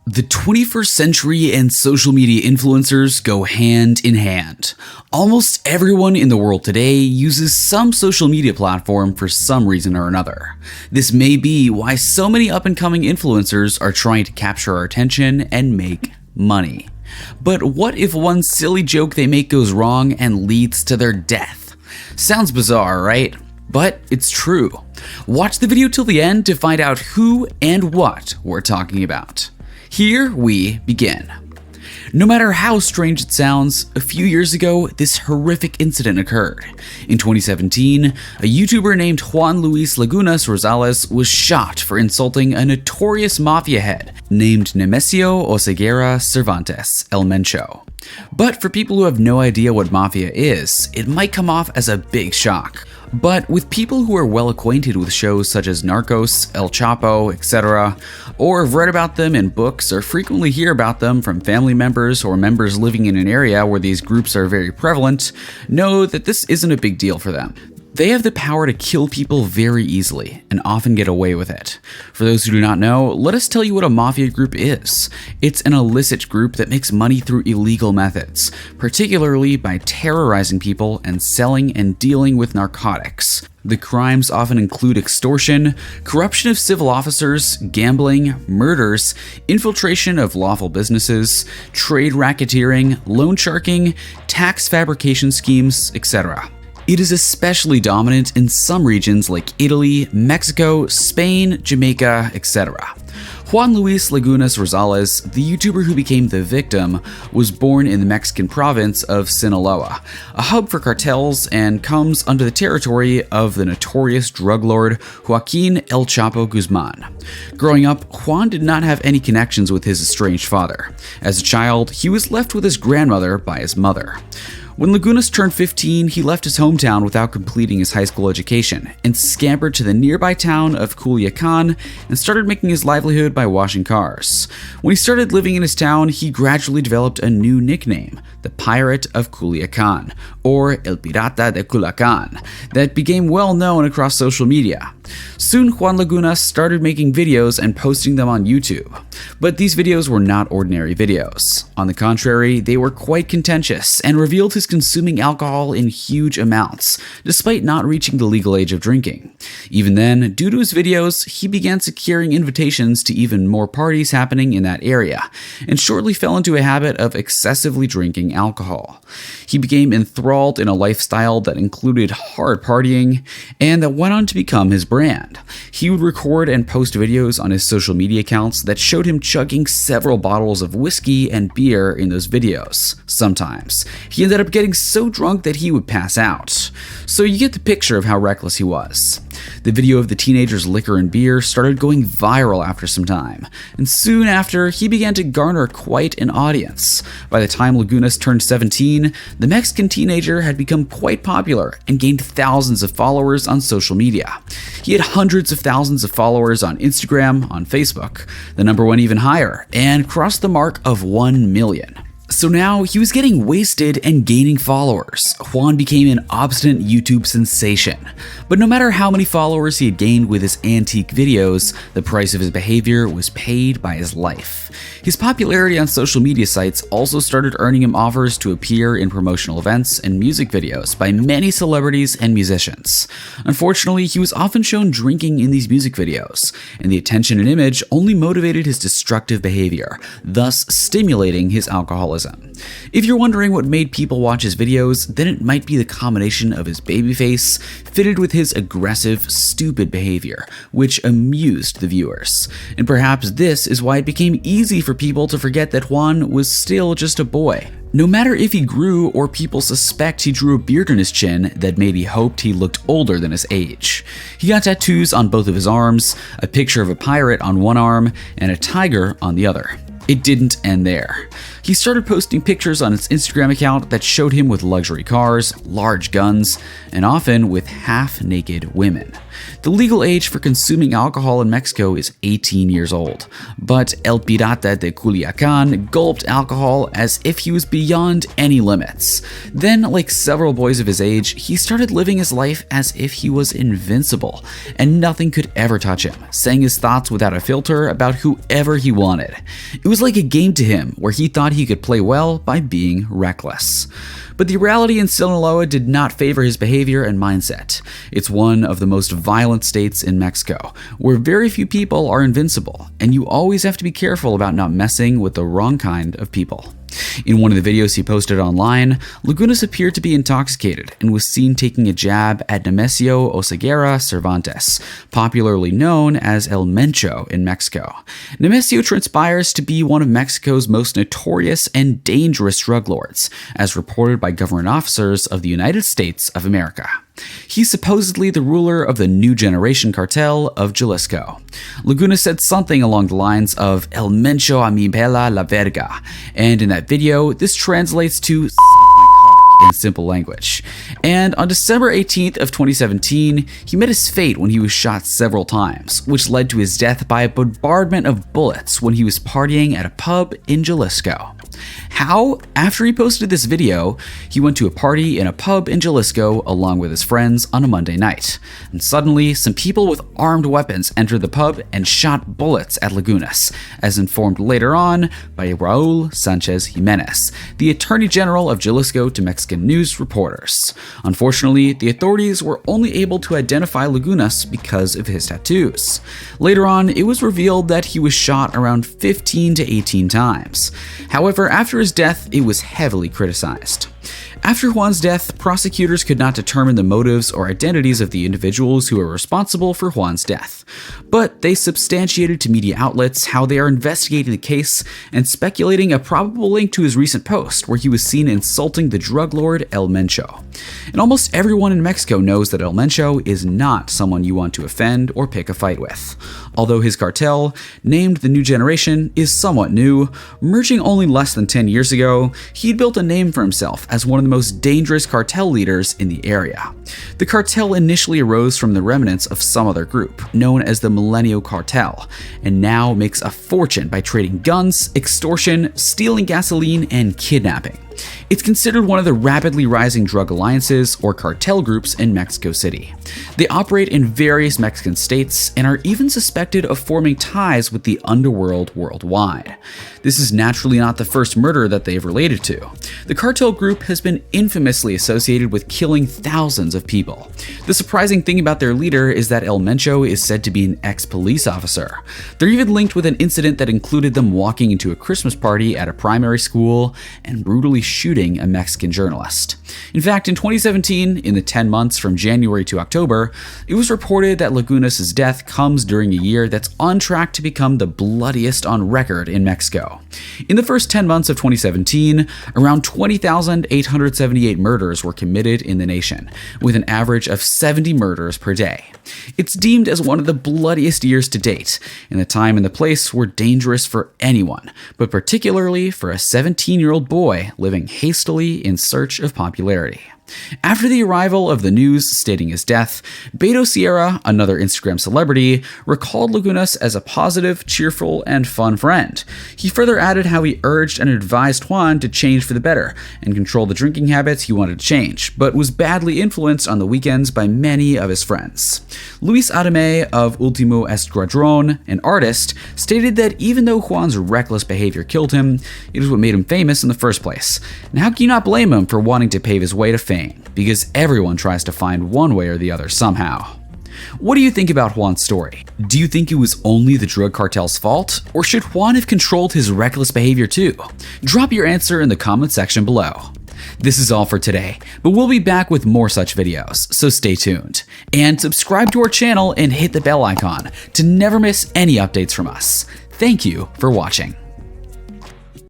The 21st century and social media influencers go hand in hand. Almost everyone in the world today uses some social media platform for some reason or another. This may be why so many up-and-coming influencers are trying to capture our attention and make money. But what if one silly joke they make goes wrong and leads to their death? Sounds bizarre, right? But it's true. Watch the video till the end to find out who and what we're talking about. Here we begin. No matter how strange it sounds, a few years ago, this horrific incident occurred. In 2017, a YouTuber named Juan Luis Lagunas Rosales was shot for insulting a notorious mafia head named Nemesio Oseguera Cervantes, El Mencho. But for people who have no idea what mafia is, it might come off as a big shock. But with people who are well acquainted with shows such as Narcos, El Chapo, etc., or have read about them in books or frequently hear about them from family members or members living in an area where these groups are very prevalent, know that this isn't a big deal for them. They have the power to kill people very easily and often get away with it. For those who do not know, let us tell you what a mafia group is. It's an illicit group that makes money through illegal methods, particularly by terrorizing people and selling and dealing with narcotics. The crimes often include extortion, corruption of civil officers, gambling, murders, infiltration of lawful businesses, trade racketeering, loan sharking, tax fabrication schemes, etc. It is especially dominant in some regions like Italy, Mexico, Spain, Jamaica, etc. Juan Luis Lagunas Rosales, the YouTuber who became the victim, was born in the Mexican province of Sinaloa, a hub for cartels, and comes under the territory of the notorious drug lord Joaquin El Chapo Guzman. Growing up, Juan did not have any connections with his estranged father. As a child, he was left with his grandmother by his mother. When Lagunas turned 15, he left his hometown without completing his high school education and scampered to the nearby town of Culiacan and started making his livelihood by washing cars. When he started living in his town, he gradually developed a new nickname, the Pirate of Culiacan, or El Pirata de Culiacan, that became well known across social media. Soon, Juan Lagunas started making videos and posting them on YouTube. But these videos were not ordinary videos. On the contrary, they were quite contentious and revealed his consuming alcohol in huge amounts, despite not reaching the legal age of drinking. Even then, due to his videos, he began securing invitations to even more parties happening in that area, and shortly fell into a habit of excessively drinking alcohol. He became enthralled in a lifestyle that included hard partying, and that went on to become his brand. He would record and post videos on his social media accounts that showed him chugging several bottles of whiskey and beer in those videos. Sometimes he ended up getting so drunk that he would pass out. So you get the picture of how reckless he was. The video of the teenager's liquor and beer started going viral after some time, and soon after, he began to garner quite an audience. By the time Lagunas turned 17, the Mexican teenager had become quite popular and gained thousands of followers on social media. He had hundreds of thousands of followers on Instagram, on Facebook. The number went even higher and crossed the mark of 1 million. So now he was getting wasted and gaining followers. Juan became an obstinate YouTube sensation. But no matter how many followers he had gained with his antique videos, the price of his behavior was paid by his life. His popularity on social media sites also started earning him offers to appear in promotional events and music videos by many celebrities and musicians. Unfortunately, he was often shown drinking in these music videos, and the attention and image only motivated his destructive behavior, thus stimulating his alcoholism. If you're wondering what made people watch his videos, then it might be the combination of his baby face fitted with his aggressive, stupid behavior, which amused the viewers. And perhaps this is why it became easy for people to forget that Juan was still just a boy. No matter if he grew or people suspect he drew a beard on his chin that maybe hoped he looked older than his age. He got tattoos on both of his arms, a picture of a pirate on one arm, and a tiger on the other. It didn't end there. He started posting pictures on his Instagram account that showed him with luxury cars, large guns, and often with half-naked women. The legal age for consuming alcohol in Mexico is 18 years old, but El Pirata de Culiacán gulped alcohol as if he was beyond any limits. Then, like several boys of his age, he started living his life as if he was invincible, and nothing could ever touch him, saying his thoughts without a filter about whoever he wanted. It was like a game to him, where he thought he could play well by being reckless. But the reality in Sinaloa did not favor his behavior and mindset. It's one of the most violent states in Mexico, where very few people are invincible, and you always have to be careful about not messing with the wrong kind of people. In one of the videos he posted online, Lagunas appeared to be intoxicated and was seen taking a jab at Nemesio Oseguera Cervantes, popularly known as El Mencho in Mexico. Nemesio transpires to be one of Mexico's most notorious and dangerous drug lords, as reported by government officers of the United States of America. He's supposedly the ruler of the New Generation cartel of Jalisco. Laguna said something along the lines of El Mencho a mi bella la verga, and in that video, this translates to "suck my cock" in simple language. And on December 18th of 2017, he met his fate when he was shot several times, which led to his death by a bombardment of bullets when he was partying at a pub in Jalisco. How? After he posted this video, he went to a party in a pub in Jalisco along with his friends on a Monday night. And suddenly, some people with armed weapons entered the pub and shot bullets at Lagunas, as informed later on by Raul Sanchez Jimenez, the Attorney General of Jalisco, to Mexican news reporters. Unfortunately, the authorities were only able to identify Lagunas because of his tattoos. Later on, it was revealed that he was shot around 15 to 18 times. However, after his death, it was heavily criticized. After Juan's death, prosecutors could not determine the motives or identities of the individuals who were responsible for Juan's death, but they substantiated to media outlets how they are investigating the case and speculating a probable link to his recent post where he was seen insulting the drug lord El Mencho. And almost everyone in Mexico knows that El Mencho is not someone you want to offend or pick a fight with. Although his cartel, named the New Generation, is somewhat new, merging only less than 10 years ago, he'd built a name for himself as one of the most dangerous cartel leaders in the area. The cartel initially arose from the remnants of some other group, known as the Milenio Cartel, and now makes a fortune by trading guns, extortion, stealing gasoline, and kidnapping. It's considered one of the rapidly rising drug alliances or cartel groups in Mexico City. They operate in various Mexican states and are even suspected of forming ties with the underworld worldwide. This is naturally not the first murder that they've related to. The cartel group has been infamously associated with killing thousands of people. The surprising thing about their leader is that El Mencho is said to be an ex-police officer. They're even linked with an incident that included them walking into a Christmas party at a primary school and brutally shooting a Mexican journalist. In fact, in 2017, in the 10 months from January to October, it was reported that Lagunas' death comes during a year that's on track to become the bloodiest on record in Mexico. In the first 10 months of 2017, around 20,878 murders were committed in the nation, with an average of 70 murders per day. It's deemed as one of the bloodiest years to date, and the time and the place were dangerous for anyone, but particularly for a 17-year-old boy living hastily in search of popularity. After the arrival of the news stating his death, Beto Sierra, another Instagram celebrity, recalled Lagunas as a positive, cheerful, and fun friend. He further added how he urged and advised Juan to change for the better and control the drinking habits he wanted to change, but was badly influenced on the weekends by many of his friends. Luis Adame of Ultimo Escuadron, an artist, stated that even though Juan's reckless behavior killed him, it was what made him famous in the first place. And how can you not blame him for wanting to pave his way to fame? Because everyone tries to find one way or the other somehow. What do you think about Juan's story? Do you think it was only the drug cartel's fault? Or should Juan have controlled his reckless behavior too? Drop your answer in the comment section below. This is all for today, but we'll be back with more such videos, so stay tuned. And subscribe to our channel and hit the bell icon to never miss any updates from us. Thank you for watching.